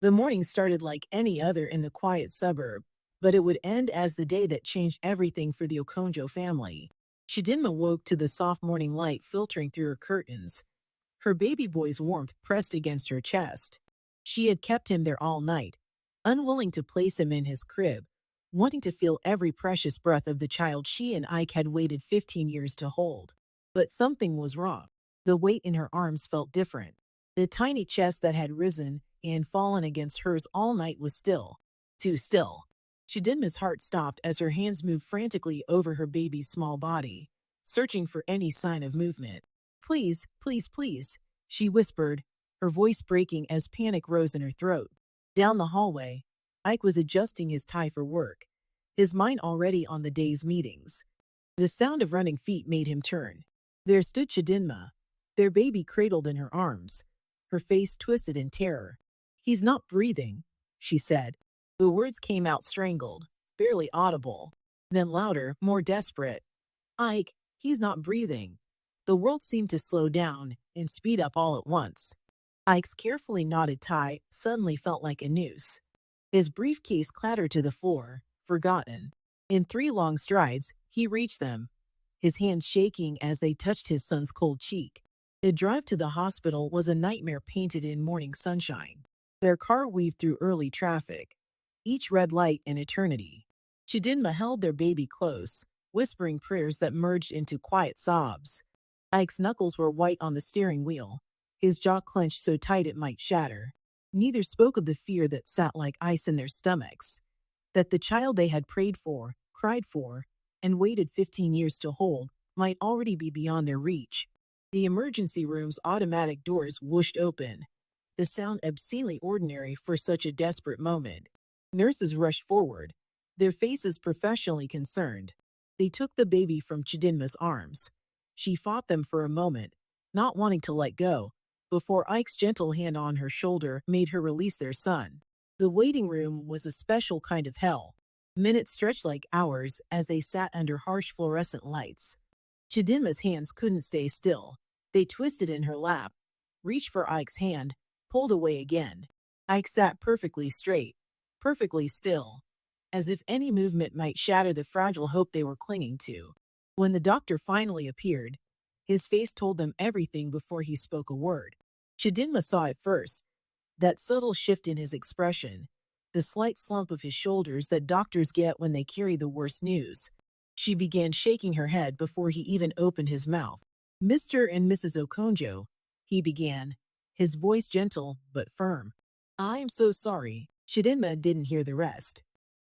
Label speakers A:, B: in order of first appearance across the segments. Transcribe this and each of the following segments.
A: The morning started like any other in the quiet suburb, but it would end as the day that changed everything for the Okonjo family. Chidinma woke to the soft morning light filtering through her curtains, her baby boy's warmth pressed against her chest. She had kept him there all night, unwilling to place him in his crib, wanting to feel every precious breath of the child she and Ike had waited 15 years to hold. But something was wrong. The weight in her arms felt different. The tiny chest that had risen and fallen against hers all night was still. Too still. Chidinma's heart stopped as her hands moved frantically over her baby's small body, searching for any sign of movement. Please, please, please, she whispered, her voice breaking as panic rose in her throat. Down the hallway, Ike was adjusting his tie for work, his mind already on the day's meetings. The sound of running feet made him turn. There stood Chidinma, their baby cradled in her arms, her face twisted in terror. He's not breathing, she said. The words came out strangled, barely audible. Then louder, more desperate. Ike, he's not breathing. The world seemed to slow down and speed up all at once. Ike's carefully knotted tie suddenly felt like a noose. His briefcase clattered to the floor, forgotten. In 3 long strides, he reached them, his hands shaking as they touched his son's cold cheek. The drive to the hospital was a nightmare painted in morning sunshine. Their car weaved through early traffic, each red light an eternity. Chidinma held their baby close, whispering prayers that merged into quiet sobs. Ike's knuckles were white on the steering wheel, his jaw clenched so tight it might shatter. Neither spoke of the fear that sat like ice in their stomachs, that the child they had prayed for, cried for, and waited 15 years to hold might already be beyond their reach. The emergency room's automatic doors whooshed open, the sound obscenely ordinary for such a desperate moment. Nurses rushed forward, their faces professionally concerned. They took the baby from Chidinma's arms. She fought them for a moment, not wanting to let go, before Ike's gentle hand on her shoulder made her release their son. The waiting room was a special kind of hell. Minutes stretched like hours as they sat under harsh fluorescent lights. Chidinma's hands couldn't stay still. They twisted in her lap, reached for Ike's hand, pulled away again. Ike sat perfectly straight, perfectly still, as if any movement might shatter the fragile hope they were clinging to. When the doctor finally appeared, his face told them everything before he spoke a word. Chidinma saw it first, that subtle shift in his expression, the slight slump of his shoulders that doctors get when they carry the worst news. She began shaking her head before he even opened his mouth. Mr. and Mrs. Okonjo, he began, his voice gentle but firm. I am so sorry. Chidinma didn't hear the rest.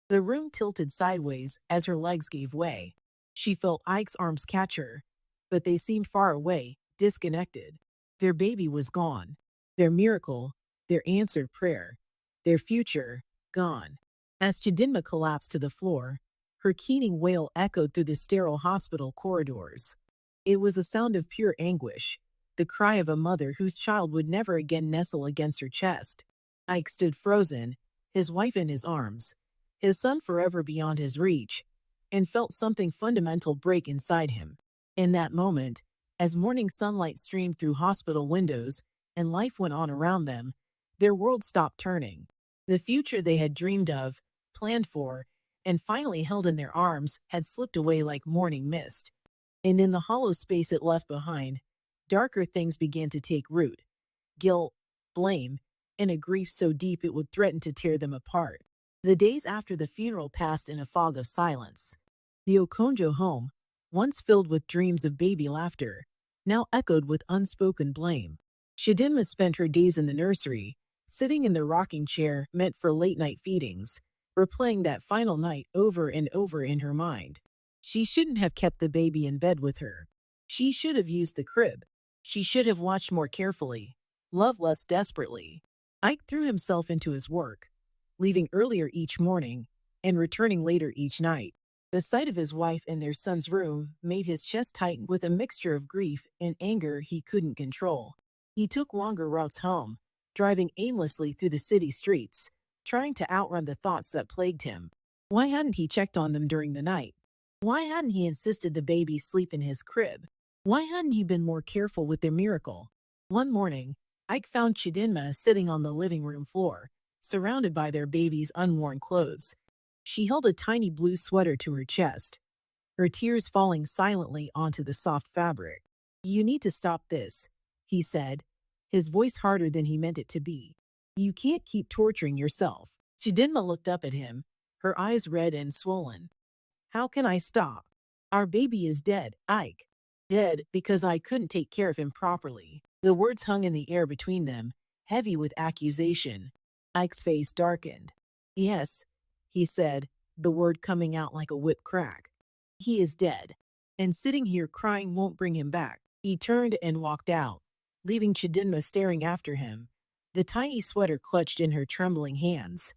A: The room tilted sideways as her legs gave way. She felt Ike's arms catch her, but they seemed far away, disconnected. Their baby was gone. Their miracle, their answered prayer, their future, gone. As Chidinma collapsed to the floor, her keening wail echoed through the sterile hospital corridors. It was a sound of pure anguish, the cry of a mother whose child would never again nestle against her chest. Ike stood frozen, his wife in his arms, his son forever beyond his reach, and felt something fundamental break inside him. In that moment, as morning sunlight streamed through hospital windows and life went on around them, their world stopped turning. The future they had dreamed of, planned for, and finally held in their arms had slipped away like morning mist. And in the hollow space it left behind, darker things began to take root. Guilt, blame, and a grief so deep it would threaten to tear them apart. The days after the funeral passed in a fog of silence. The Okonjo home, once filled with dreams of baby laughter, now echoed with unspoken blame. Chidinma spent her days in the nursery, sitting in the rocking chair meant for late-night feedings, replaying that final night over and over in her mind. She shouldn't have kept the baby in bed with her. She should have used the crib. She should have watched more carefully, loved less desperately. Ike threw himself into his work, leaving earlier each morning and returning later each night. The sight of his wife in their son's room made his chest tighten with a mixture of grief and anger he couldn't control. He took longer routes home, driving aimlessly through the city streets, trying to outrun the thoughts that plagued him. Why hadn't he checked on them during the night? Why hadn't he insisted the baby sleep in his crib? Why hadn't he been more careful with their miracle? One morning, Ike found Chidinma sitting on the living room floor, surrounded by their baby's unworn clothes. She held a tiny blue sweater to her chest, her tears falling silently onto the soft fabric. "You need to stop this," he said, his voice harder than he meant it to be. "You can't keep torturing yourself." Chidinma looked up at him, her eyes red and swollen. "How can I stop? Our baby is dead, Ike. Dead because I couldn't take care of him properly." The words hung in the air between them, heavy with accusation. Ike's face darkened. "Yes," he said, the word coming out like a whip crack. "He is dead, and sitting here crying won't bring him back." He turned and walked out, leaving Chidinma staring after him, the tiny sweater clutched in her trembling hands.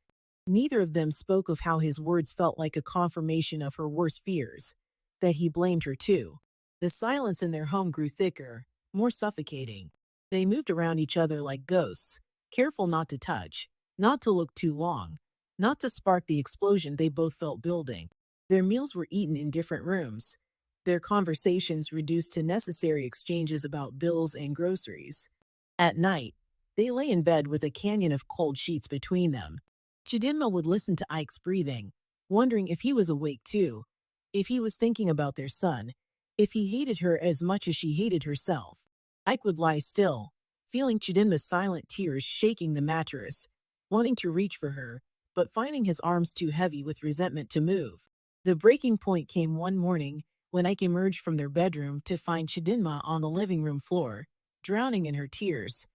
A: Neither of them spoke of how his words felt like a confirmation of her worst fears, that he blamed her too. The silence in their home grew thicker, more suffocating. They moved around each other like ghosts, careful not to touch, not to look too long, not to spark the explosion they both felt building. Their meals were eaten in different rooms, their conversations reduced to necessary exchanges about bills and groceries. At night, they lay in bed with a canyon of cold sheets between them. Chidinma would listen to Ike's breathing, wondering if he was awake too, if he was thinking about their son, if he hated her as much as she hated herself. Ike would lie still, feeling Chidinma's silent tears shaking the mattress, wanting to reach for her, but finding his arms too heavy with resentment to move. The breaking point came one morning when Ike emerged from their bedroom to find Chidinma on the living room floor, drowning in her tears.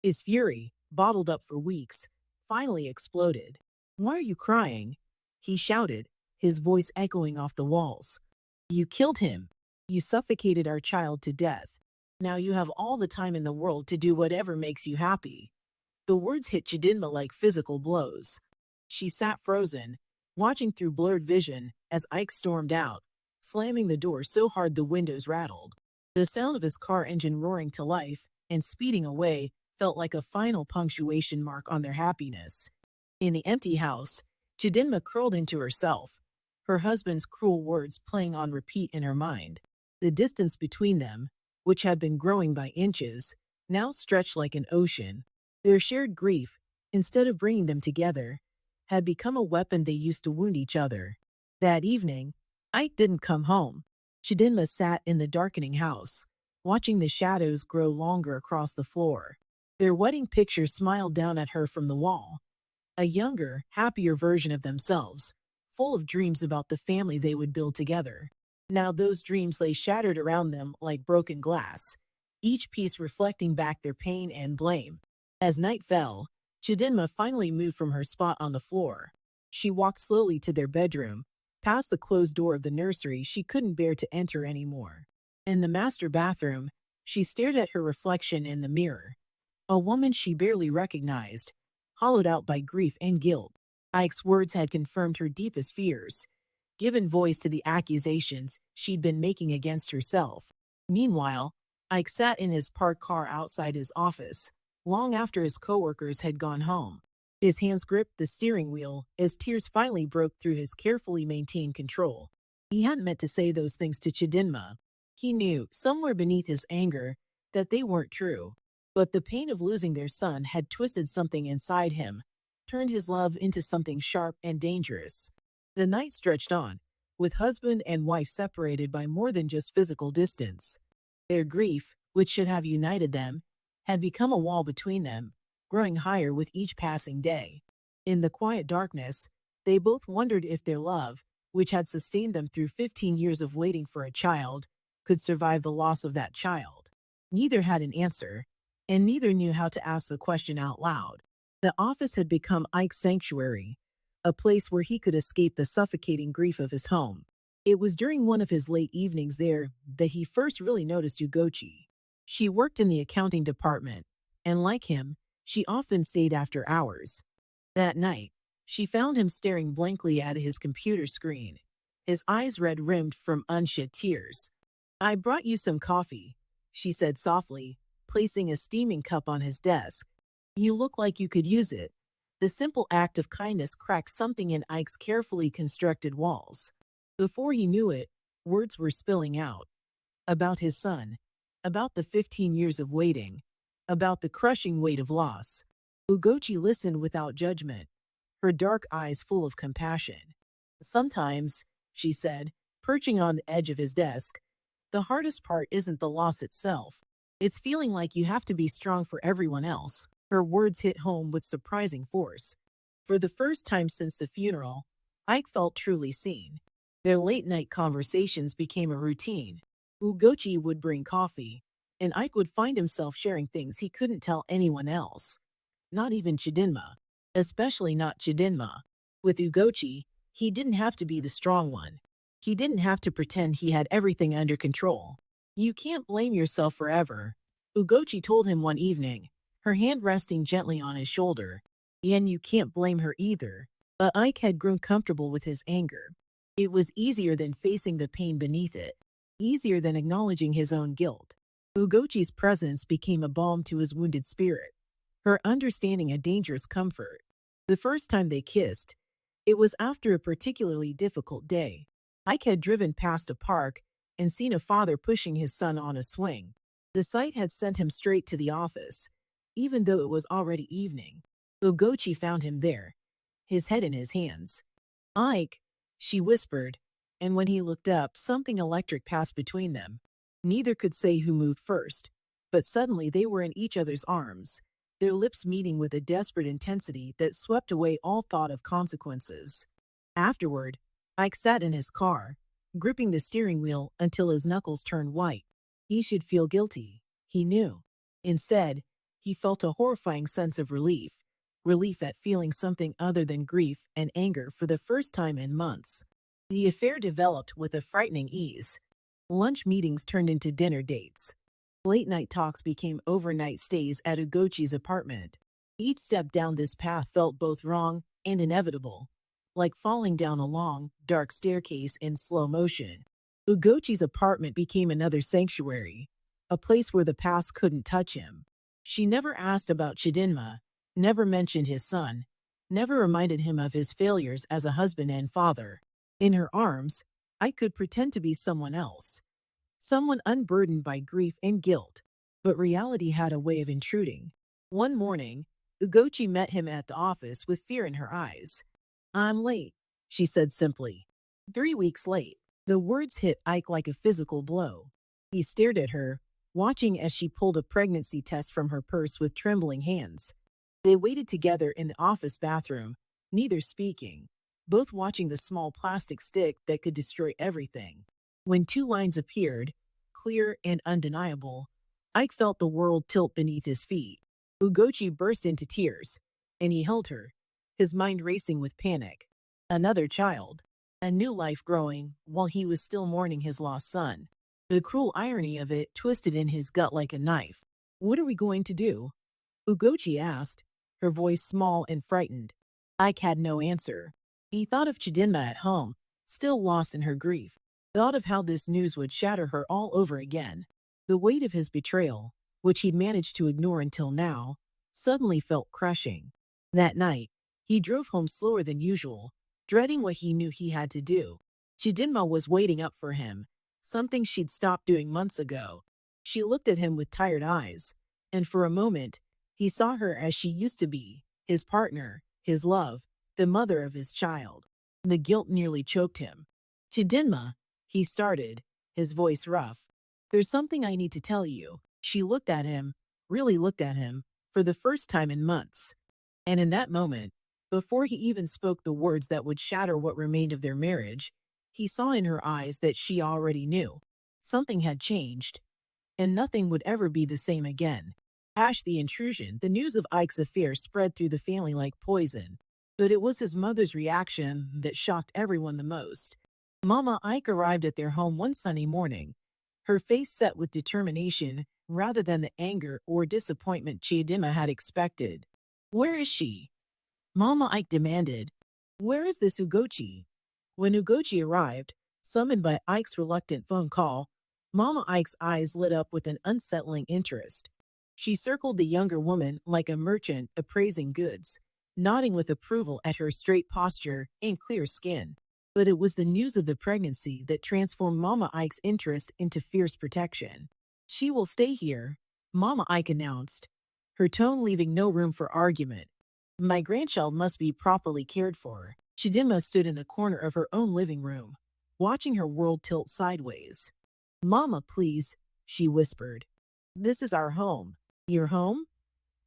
A: His fury, bottled up for weeks, finally exploded. "Why are you crying?" he shouted, his voice echoing off the walls. "You killed him. You suffocated our child to death. Now you have all the time in the world to do whatever makes you happy." The words hit Chidinma like physical blows. She sat frozen, watching through blurred vision as Ike stormed out, slamming the door so hard the windows rattled. The sound of his car engine roaring to life and speeding away felt like a final punctuation mark on their happiness. In the empty house, Chidinma curled into herself, her husband's cruel words playing on repeat in her mind. The distance between them, which had been growing by inches, now stretched like an ocean. Their shared grief, instead of bringing them together, had become a weapon they used to wound each other. That evening, Ike didn't come home. Chidinma sat in the darkening house, watching the shadows grow longer across the floor. Their wedding picture smiled down at her from the wall, a younger, happier version of themselves, full of dreams about the family they would build together. Now those dreams lay shattered around them like broken glass, each piece reflecting back their pain and blame. As night fell, Chidinma finally moved from her spot on the floor. She walked slowly to their bedroom, past the closed door of the nursery she couldn't bear to enter anymore. In the master bathroom, she stared at her reflection in the mirror, a woman she barely recognized, hollowed out by grief and guilt. Ike's words had confirmed her deepest fears, given voice to the accusations she'd been making against herself. Meanwhile, Ike sat in his parked car outside his office, long after his coworkers had gone home. His hands gripped the steering wheel as tears finally broke through his carefully maintained control. He hadn't meant to say those things to Chidinma. He knew, somewhere beneath his anger, that they weren't true. But the pain of losing their son had twisted something inside him, turned his love into something sharp and dangerous. The night stretched on, with husband and wife separated by more than just physical distance. Their grief, which should have united them, had become a wall between them, growing higher with each passing day. In the quiet darkness, they both wondered if their love, which had sustained them through 15 years of waiting for a child, could survive the loss of that child. Neither had an answer, and neither knew how to ask the question out loud. The office had become Ike's sanctuary, a place where he could escape the suffocating grief of his home. It was during one of his late evenings there that he first really noticed Ugochi. She worked in the accounting department, and like him, she often stayed after hours. That night, she found him staring blankly at his computer screen, his eyes red-rimmed from unshed tears. "I brought you some coffee," she said softly, placing a steaming cup on his desk. "You look like you could use it." The simple act of kindness cracked something in Ike's carefully constructed walls. Before he knew it, words were spilling out. About his son, about the 15 years of waiting, about the crushing weight of loss. Ugochi listened without judgment, her dark eyes full of compassion. Sometimes, she said, perching on the edge of his desk, the hardest part isn't the loss itself. It's feeling like you have to be strong for everyone else. Her words hit home with surprising force. For the first time since the funeral, Ike felt truly seen. Their late-night conversations became a routine. Ugochi would bring coffee, and Ike would find himself sharing things he couldn't tell anyone else. Not even Chidinma. Especially not Chidinma. With Ugochi, he didn't have to be the strong one. He didn't have to pretend he had everything under control. You can't blame yourself forever, Ugochi told him one evening, her hand resting gently on his shoulder. And you can't blame her either. But Ike had grown comfortable with his anger. It was easier than facing the pain beneath it, easier than acknowledging his own guilt. Ugochi's presence became a balm to his wounded spirit, her understanding a dangerous comfort. The first time they kissed, it was after a particularly difficult day. Ike had driven past a park and seen a father pushing his son on a swing. The sight had sent him straight to the office, even though it was already evening. Ugochi found him there, his head in his hands. Ike, she whispered, and when he looked up, something electric passed between them. Neither could say who moved first, but suddenly they were in each other's arms, their lips meeting with a desperate intensity that swept away all thought of consequences. Afterward, Ike sat in his car, gripping the steering wheel until his knuckles turned white. He should feel guilty, he knew. Instead, he felt a horrifying sense of relief, relief at feeling something other than grief and anger for the first time in months. The affair developed with a frightening ease. Lunch meetings turned into dinner dates. Late-night talks became overnight stays at Ugochi's apartment. Each step down this path felt both wrong and inevitable, like falling down a long, dark staircase in slow motion. Ugochi's apartment became another sanctuary, a place where the past couldn't touch him. She never asked about Chidinma, never mentioned his son, never reminded him of his failures as a husband and father. In her arms, I could pretend to be someone else, someone unburdened by grief and guilt. But reality had a way of intruding. One morning, Ugochi met him at the office with fear in her eyes. "I'm late," she said simply. 3 weeks late. The words hit Ike like a physical blow. He stared at her, watching as she pulled a pregnancy test from her purse with trembling hands. They waited together in the office bathroom, neither speaking, both watching the small plastic stick that could destroy everything. When 2 lines appeared, clear and undeniable, Ike felt the world tilt beneath his feet. Ugochi burst into tears, and he held her, his mind racing with panic. Another child, a new life growing while he was still mourning his lost son. The cruel irony of it twisted in his gut like a knife. "What are we going to do?" Ugochi asked, her voice small and frightened. Ike had no answer. He thought of Chidinma at home, still lost in her grief, thought of how this news would shatter her all over again. The weight of his betrayal, which he'd managed to ignore until now, suddenly felt crushing. That night, he drove home slower than usual, dreading what he knew he had to do. Chidinma was waiting up for him, something she'd stopped doing months ago. She looked at him with tired eyes, and for a moment, he saw her as she used to be, his partner, his love, the mother of his child. The guilt nearly choked him. "Chidinma," he started, his voice rough. "There's something I need to tell you." She looked at him, really looked at him, for the first time in months. And in that moment, before he even spoke the words that would shatter what remained of their marriage, he saw in her eyes that she already knew. Something had changed, and nothing would ever be the same again. The intrusion, the news of Ike's affair spread through the family like poison. But it was his mother's reaction that shocked everyone the most. Mama Ike arrived at their home one sunny morning, her face set with determination rather than the anger or disappointment Chidinma had expected. "Where is she?" Mama Ike demanded. "Where is this Ugochi?" When Ugochi arrived, summoned by Ike's reluctant phone call, Mama Ike's eyes lit up with an unsettling interest. She circled the younger woman like a merchant appraising goods, nodding with approval at her straight posture and clear skin. But it was the news of the pregnancy that transformed Mama Ike's interest into fierce protection. "She will stay here," Mama Ike announced, her tone leaving no room for argument. My grandchild must be properly cared for. Chidinma stood in the corner of her own living room, watching her world tilt sideways. Mama, please, she whispered. This is our home. Your home?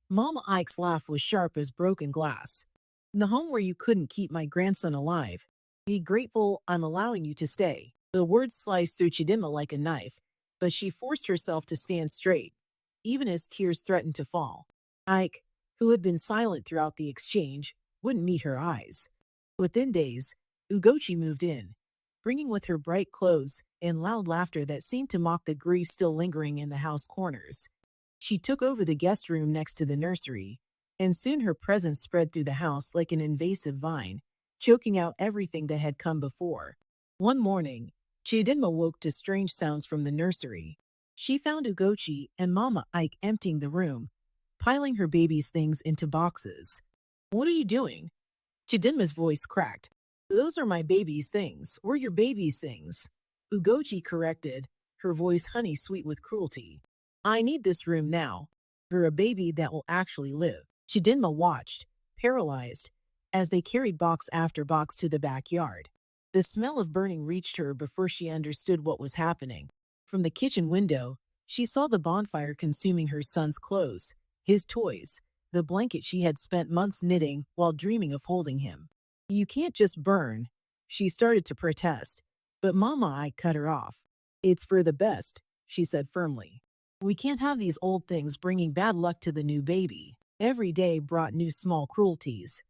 A: Mama Ike's laugh was sharp as broken glass. The home where you couldn't keep my grandson alive. Be grateful I'm allowing you to stay. The words sliced through Chidinma like a knife, but she forced herself to stand straight, even as tears threatened to fall. Ike, who had been silent throughout the exchange, wouldn't meet her eyes. Within days, Ugochi moved in, bringing with her bright clothes and loud laughter that seemed to mock the grief still lingering in the house corners. She took over the guest room next to the nursery, and soon her presence spread through the house like an invasive vine, choking out everything that had come before. One morning, Chidinma woke to strange sounds from the nursery. She found Ugochi and Mama Ike emptying the room, piling her baby's things into boxes. What are you doing? Chidinma's voice cracked. Those are my baby's things, or your baby's things. Ugochi corrected, her voice honey-sweet with cruelty. I need this room now, for a baby that will actually live. Chidinma watched, paralyzed, as they carried box after box to the backyard. The smell of burning reached her before she understood what was happening. From the kitchen window, she saw the bonfire consuming her son's clothes, his toys, the blanket she had spent months knitting while dreaming of holding him. You can't just burn. She started to protest, but Mama Ike cut her off. It's for the best, she said firmly. We can't have these old things bringing bad luck to the new baby. Every day brought new small cruelties.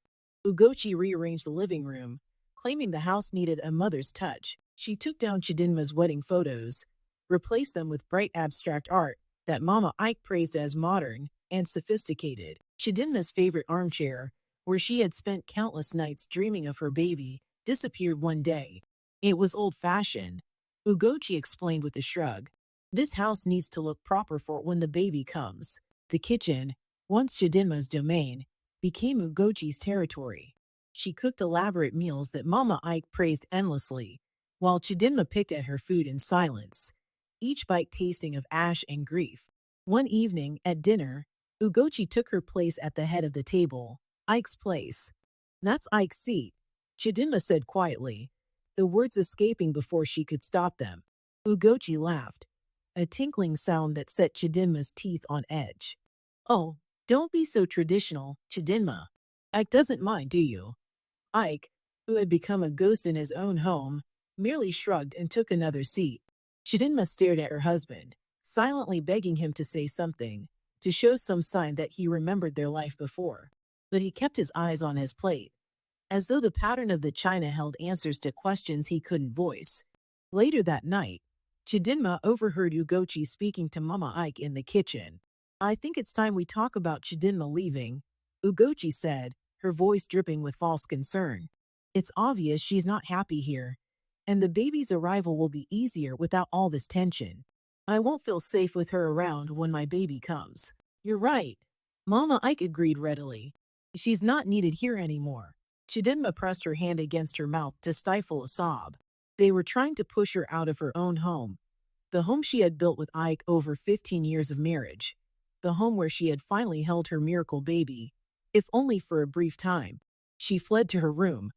A: Ugochi rearranged the living room, claiming the house needed a mother's touch. She took down Chidinma's wedding photos, replaced them with bright abstract art that Mama Ike praised as modern and sophisticated. Chidinma's favorite armchair, where she had spent countless nights dreaming of her baby, disappeared one day. It was old-fashioned, Ugochi explained with a shrug. This house needs to look proper for when the baby comes. The kitchen, once Chidinma's domain, became Ugochi's territory. She cooked elaborate meals that Mama Ike praised endlessly, while Chidinma picked at her food in silence, each bite tasting of ash and grief. One evening, at dinner, Ugochi took her place at the head of the table, Ike's place. That's Ike's seat, Chidinma said quietly, the words escaping before she could stop them. Ugochi laughed, a tinkling sound that set Chidinma's teeth on edge. Oh, don't be so traditional, Chidinma. Ike doesn't mind, do you? Ike, who had become a ghost in his own home, merely shrugged and took another seat. Chidinma stared at her husband, silently begging him to say something, to show some sign that he remembered their life before. But he kept his eyes on his plate, as though the pattern of the china held answers to questions he couldn't voice. Later that night, Chidinma overheard Ugochi speaking to Mama Ike in the kitchen. I think it's time we talk about Chidinma leaving, Ugochi said, her voice dripping with false concern. It's obvious she's not happy here, and the baby's arrival will be easier without all this tension. I won't feel safe with her around when my baby comes. You're right, Mama Ike agreed readily. She's not needed here anymore. Chidinma pressed her hand against her mouth to stifle a sob. They were trying to push her out of her own home, the home she had built with Ike over 15 years of marriage, the home where she had finally held her miracle baby, if only for a brief time. She fled to her room,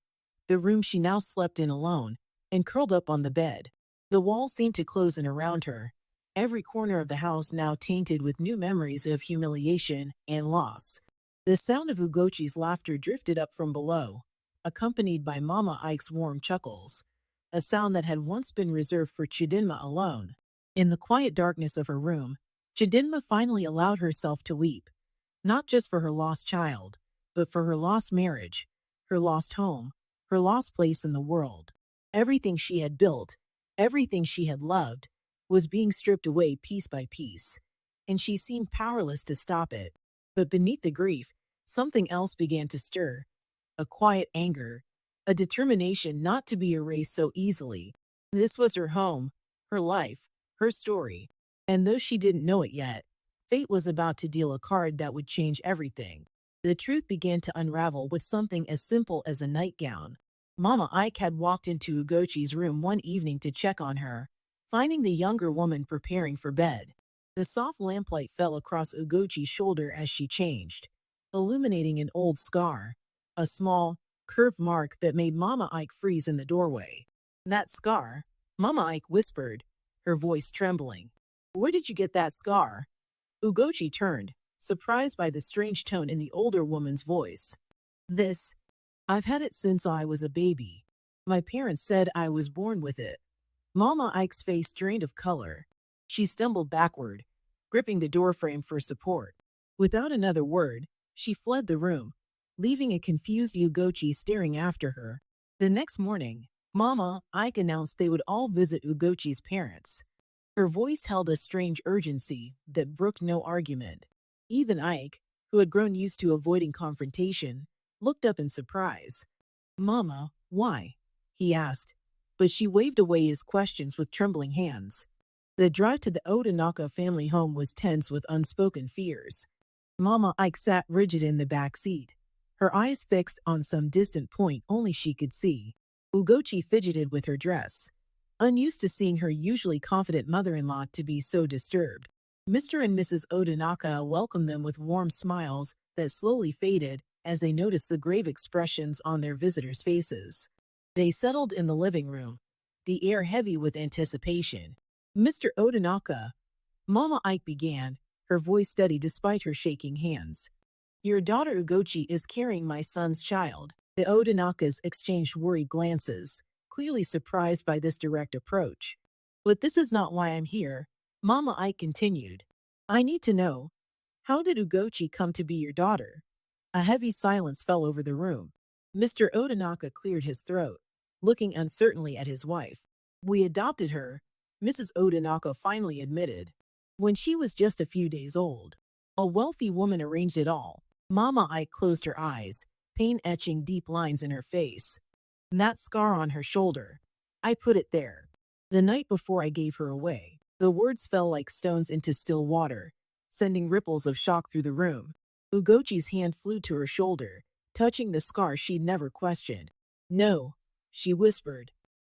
A: the room she now slept in alone, and curled up on the bed. The walls seemed to close in around her, every corner of the house now tainted with new memories of humiliation and loss. The sound of Ugochi's laughter drifted up from below, accompanied by Mama Ike's warm chuckles, a sound that had once been reserved for Chidinma alone. In the quiet darkness of her room, Chidinma finally allowed herself to weep, not just for her lost child, but for her lost marriage, her lost home, her lost place in the world. Everything she had built, everything she had loved, was being stripped away piece by piece, and she seemed powerless to stop it. But beneath the grief, something else began to stir, a quiet anger, a determination not to be erased so easily. This was her home, her life, her story, and though she didn't know it yet, fate was about to deal a card that would change everything. The truth began to unravel with something as simple as a nightgown. Mama Ike had walked into Ugochi's room one evening to check on her, finding the younger woman preparing for bed. The soft lamplight fell across Ugochi's shoulder as she changed, illuminating an old scar, a small, curved mark that made Mama Ike freeze in the doorway. That scar, Mama Ike whispered, her voice trembling. Where did you get that scar? Ugochi turned, surprised by the strange tone in the older woman's voice. This, I've had it since I was a baby. My parents said I was born with it. Mama Ike's face drained of color. She stumbled backward, gripping the doorframe for support. Without another word, she fled the room, leaving a confused Ugochi staring after her. The next morning, Mama Ike announced they would all visit Ugochi's parents. Her voice held a strange urgency that brooked no argument. Even Ike, who had grown used to avoiding confrontation, looked up in surprise. Mama, why? He asked, but she waved away his questions with trembling hands. The drive to the Odanaka family home was tense with unspoken fears. Mama Ike sat rigid in the back seat, her eyes fixed on some distant point only she could see. Ugochi fidgeted with her dress, unused to seeing her usually confident mother-in-law to be so disturbed. Mr. and Mrs. Odanaka welcomed them with warm smiles that slowly faded as they noticed the grave expressions on their visitors' faces. They settled in the living room, the air heavy with anticipation. Mr. Odanaka, Mama Ike began, her voice steady despite her shaking hands. Your daughter Ugochi is carrying my son's child. The Odanakas exchanged worried glances, clearly surprised by this direct approach. But this is not why I'm here, Mama Ike continued. I need to know, how did Ugochi come to be your daughter? A heavy silence fell over the room. Mr. Odanaka cleared his throat, looking uncertainly at his wife. We adopted her, Mrs. Odanaka finally admitted, when she was just a few days old. A wealthy woman arranged it all. Mama Ike closed her eyes, pain etching deep lines in her face. That scar on her shoulder. I put it there. The night before I gave her away. The words fell like stones into still water, sending ripples of shock through the room. Ugochi's hand flew to her shoulder, touching the scar she'd never questioned. No, she whispered.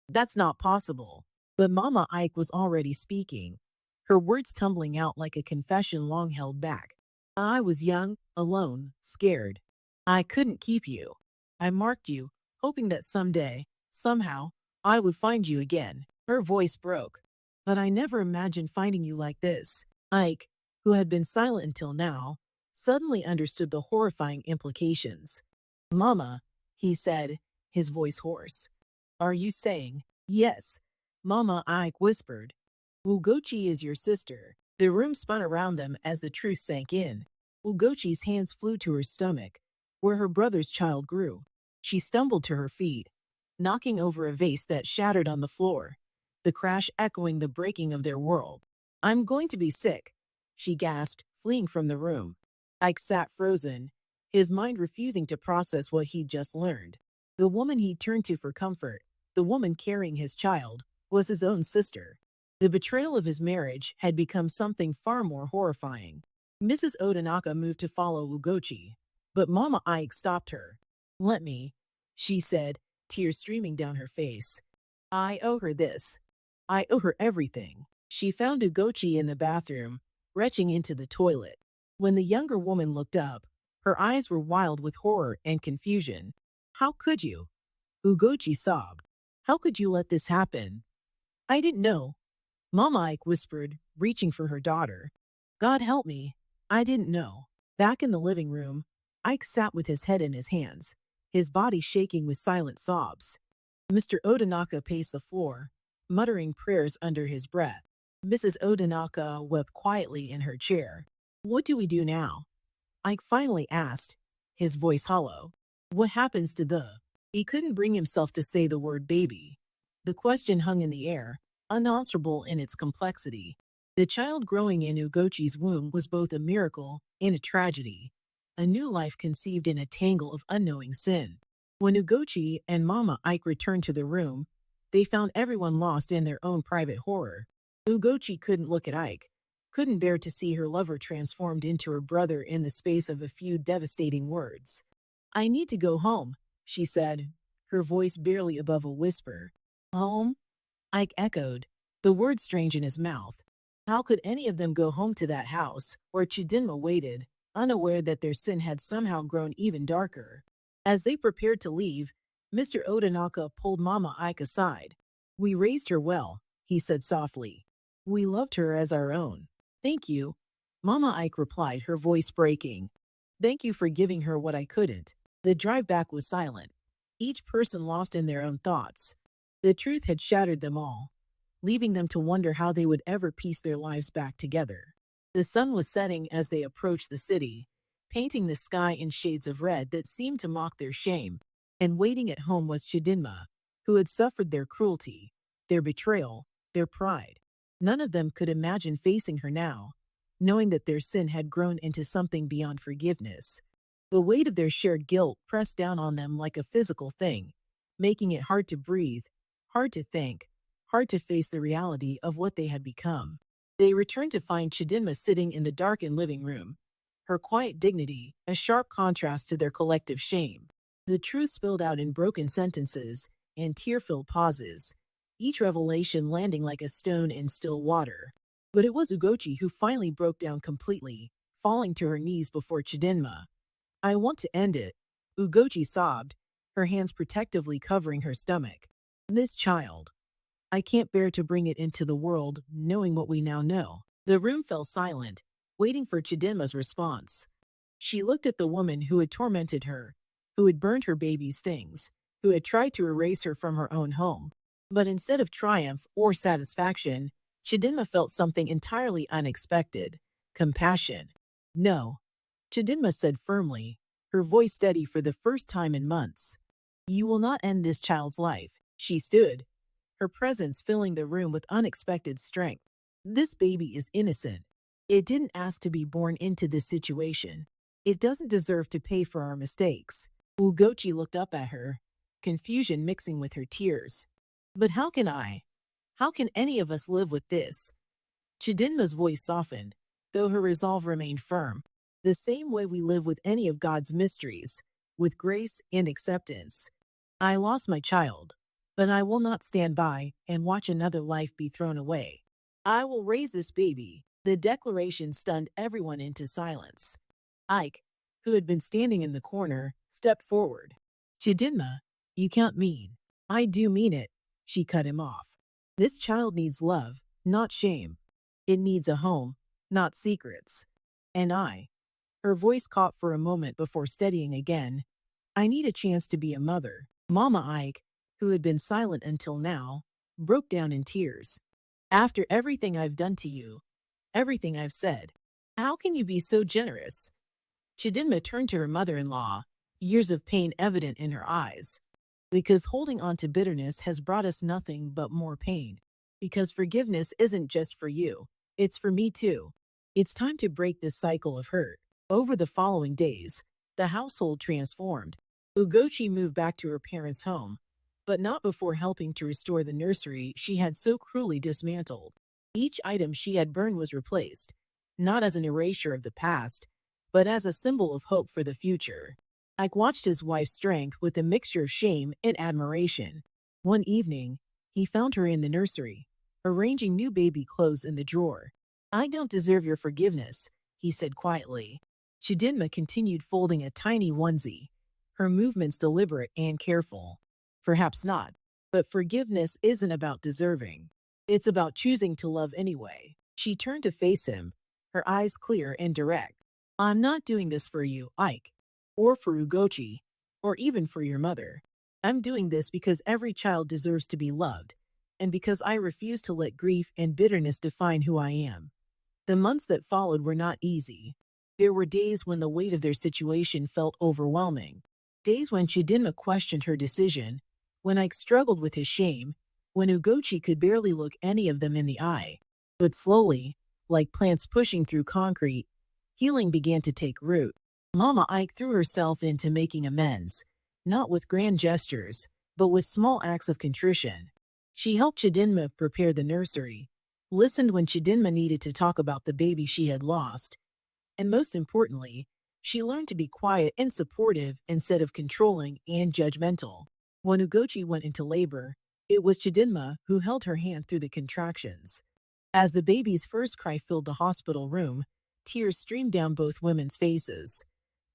A: That's not possible. But Mama Ike was already speaking, her words tumbling out like a confession long held back. I was young, alone, scared. I couldn't keep you. I marked you, hoping that someday, somehow, I would find you again. Her voice broke. But I never imagined finding you like this. Ike, who had been silent until now, suddenly understood the horrifying implications. Mama, he said, his voice hoarse. Are you saying, yes? Mama Ike whispered. Ugochi is your sister. The room spun around them as the truth sank in. Ugochi's hands flew to her stomach, where her brother's child grew. She stumbled to her feet, knocking over a vase that shattered on the floor, the crash echoing the breaking of their world. I'm going to be sick, she gasped, fleeing from the room. Ike sat frozen, his mind refusing to process what he'd just learned. The woman he turned to for comfort, the woman carrying his child, was his own sister. The betrayal of his marriage had become something far more horrifying. Mrs. Odanaka moved to follow Ugochi, but Mama Ike stopped her. Let me, she said, tears streaming down her face. I owe her this. I owe her everything. She found Ugochi in the bathroom, retching into the toilet. When the younger woman looked up, her eyes were wild with horror and confusion. How could you? Ugochi sobbed. How could you let this happen? I didn't know. Mama Ike whispered, reaching for her daughter. God help me. I didn't know. Back in the living room, Ike sat with his head in his hands, his body shaking with silent sobs. Mr. Odanaka paced the floor, muttering prayers under his breath. Mrs. Odanaka wept quietly in her chair. What do we do now? Ike finally asked, his voice hollow. What happens to the? He couldn't bring himself to say the word baby. The question hung in the air, unanswerable in its complexity. The child growing in Ugochi's womb was both a miracle and a tragedy, a new life conceived in a tangle of unknowing sin. When Ugochi and Mama Ike returned to the room, they found everyone lost in their own private horror. Ugochi couldn't look at Ike, couldn't bear to see her lover transformed into her brother in the space of a few devastating words. I need to go home, she said, her voice barely above a whisper. Home? Ike echoed, the word strange in his mouth. How could any of them go home to that house where Chidinma waited, unaware that their sin had somehow grown even darker? As they prepared to leave, Mr. Odanaka pulled Mama Ike aside. "We raised her well," he said softly. "We loved her as our own." "Thank you," Mama Ike replied, her voice breaking. "Thank you for giving her what I couldn't." The drive back was silent, each person lost in their own thoughts. The truth had shattered them all, leaving them to wonder how they would ever piece their lives back together. The sun was setting as they approached the city, painting the sky in shades of red that seemed to mock their shame. And waiting at home was Chidinma, who had suffered their cruelty, their betrayal, their pride. None of them could imagine facing her now, knowing that their sin had grown into something beyond forgiveness. The weight of their shared guilt pressed down on them like a physical thing, making it hard to breathe, hard to think, hard to face the reality of what they had become. They returned to find Chidinma sitting in the darkened living room, her quiet dignity a sharp contrast to their collective shame. The truth spilled out in broken sentences and tear-filled pauses, each revelation landing like a stone in still water. But it was Ugochi who finally broke down completely, falling to her knees before Chidinma. "I want to end it," Ugochi sobbed, her hands protectively covering her stomach. "This child. I can't bear to bring it into the world knowing what we now know." The room fell silent, waiting for Chidinma's response. She looked at the woman who had tormented her, who had burned her baby's things, who had tried to erase her from her own home. But instead of triumph or satisfaction, Chidinma felt something entirely unexpected: compassion. "No," Chidinma said firmly, her voice steady for the first time in months. "You will not end this child's life." She stood, her presence filling the room with unexpected strength. "This baby is innocent. It didn't ask to be born into this situation. It doesn't deserve to pay for our mistakes." Ugochi looked up at her, confusion mixing with her tears. "But how can I? How can any of us live with this?" Chidinma's voice softened, though her resolve remained firm. "The same way we live with any of God's mysteries, with grace and acceptance. I lost my child, but I will not stand by and watch another life be thrown away. I will raise this baby." The declaration stunned everyone into silence. Ike, who had been standing in the corner, stepped forward. "Chidinma, you can't mean." "I do mean it," she cut him off. "This child needs love, not shame. It needs a home, not secrets. And her voice caught for a moment before steadying again, "I need a chance to be a mother." Mama Ike, who had been silent until now, broke down in tears. "After everything I've done to you, everything I've said, how can you be so generous?" Chidinma turned to her mother-in-law, years of pain evident in her eyes. "Because holding on to bitterness has brought us nothing but more pain. Because forgiveness isn't just for you, it's for me too. It's time to break this cycle of hurt." Over the following days, the household transformed. Ugochi moved back to her parents' home, but not before helping to restore the nursery she had so cruelly dismantled. Each item she had burned was replaced, not as an erasure of the past, but as a symbol of hope for the future. Ike watched his wife's strength with a mixture of shame and admiration. One evening, he found her in the nursery, arranging new baby clothes in the drawer. "I don't deserve your forgiveness," he said quietly. Chidinma continued folding a tiny onesie, her movements deliberate and careful. "Perhaps not, but forgiveness isn't about deserving. It's about choosing to love anyway." She turned to face him, her eyes clear and direct. "I'm not doing this for you, Ike, or for Ugochi, or even for your mother. I'm doing this because every child deserves to be loved, and because I refuse to let grief and bitterness define who I am." The months that followed were not easy. There were days when the weight of their situation felt overwhelming. Days when Chidinma questioned her decision, when Ike struggled with his shame, when Ugochi could barely look any of them in the eye. But slowly, like plants pushing through concrete, healing began to take root. Mama Ike threw herself into making amends, not with grand gestures, but with small acts of contrition. She helped Chidinma prepare the nursery, listened when Chidinma needed to talk about the baby she had lost, and most importantly, she learned to be quiet and supportive instead of controlling and judgmental. When Ugochi went into labor, it was Chidinma who held her hand through the contractions. As the baby's first cry filled the hospital room, tears streamed down both women's faces.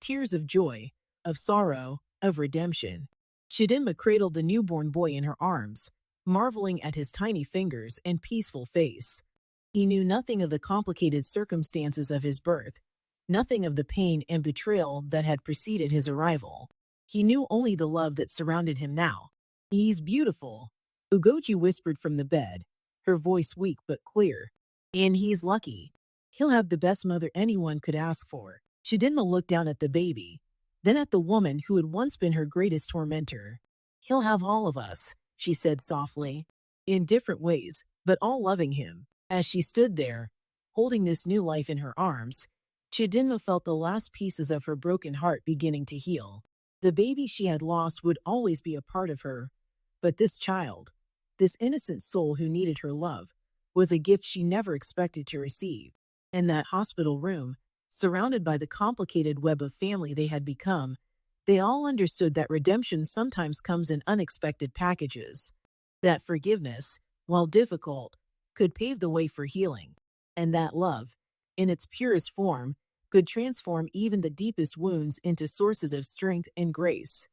A: Tears of joy, of sorrow, of redemption. Chidinma cradled the newborn boy in her arms, marveling at his tiny fingers and peaceful face. He knew nothing of the complicated circumstances of his birth, nothing of the pain and betrayal that had preceded his arrival. He knew only the love that surrounded him now. "He's beautiful," Ugoji whispered from the bed, her voice weak but clear. "And he's lucky. He'll have the best mother anyone could ask for." Chidinma looked down at the baby, then at the woman who had once been her greatest tormentor. "He'll have all of us," she said softly, "in different ways, but all loving him." As she stood there, holding this new life in her arms, Chidinma felt the last pieces of her broken heart beginning to heal. The baby she had lost would always be a part of her, but this child, this innocent soul who needed her love, was a gift she never expected to receive. In that hospital room, surrounded by the complicated web of family they had become, they all understood that redemption sometimes comes in unexpected packages. That forgiveness, while difficult, could pave the way for healing. And that love, in its purest form, could transform even the deepest wounds into sources of strength and grace.